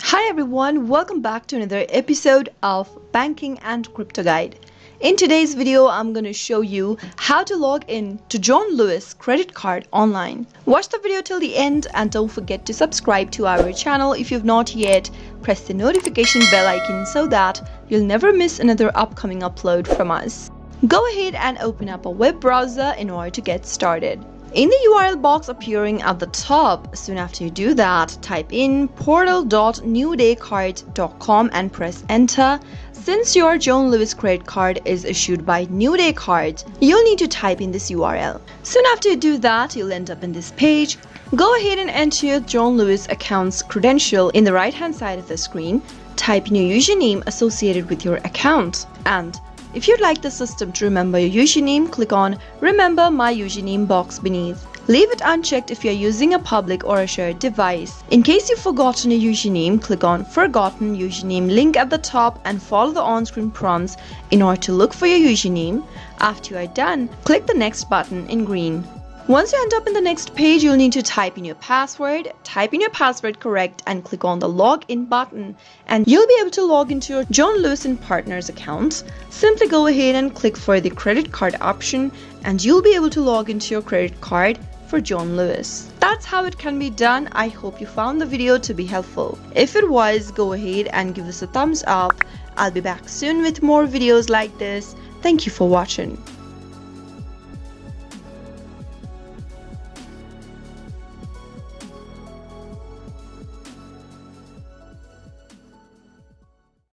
Hi everyone, welcome back to another episode of Banking and Crypto Guide. In today's video, I'm going to show you how to log in to John Lewis credit card online. Watch the video till the end and don't forget to subscribe to our channel if you've not yet. Press the notification bell icon so that you'll never miss another upcoming upload from us. Go ahead and open up a web browser in order to get started. In the URL box appearing at the top, soon after you do that, type in portal.newdaycard.com and press enter. Since your John Lewis credit card is issued by New Day Cards, you'll need to type in this URL. Soon after you do that, you'll end up in this page. Go ahead and enter your John Lewis account's credential in the right hand side of the screen. Type in your username associated with your account, and if you'd like the system to remember your username, click on Remember My Username box beneath. Leave it unchecked if you're using a public or a shared device. In case you've forgotten a username, click on Forgotten Username link at the top and follow the on-screen prompts in order to look for your username. After you are done, click the Next button in green. Once you end up in the next page, you'll need to type in your password. Type in your password correct and click on the login button, and you'll be able to log into your John Lewis and Partners account. Simply go ahead and click for the credit card option and you'll be able to log into your credit card for John Lewis. That's how it can be done. I hope you found the video to be helpful. If it was, go ahead and give us a thumbs up. I'll be back soon with more videos like this. Thank you for watching.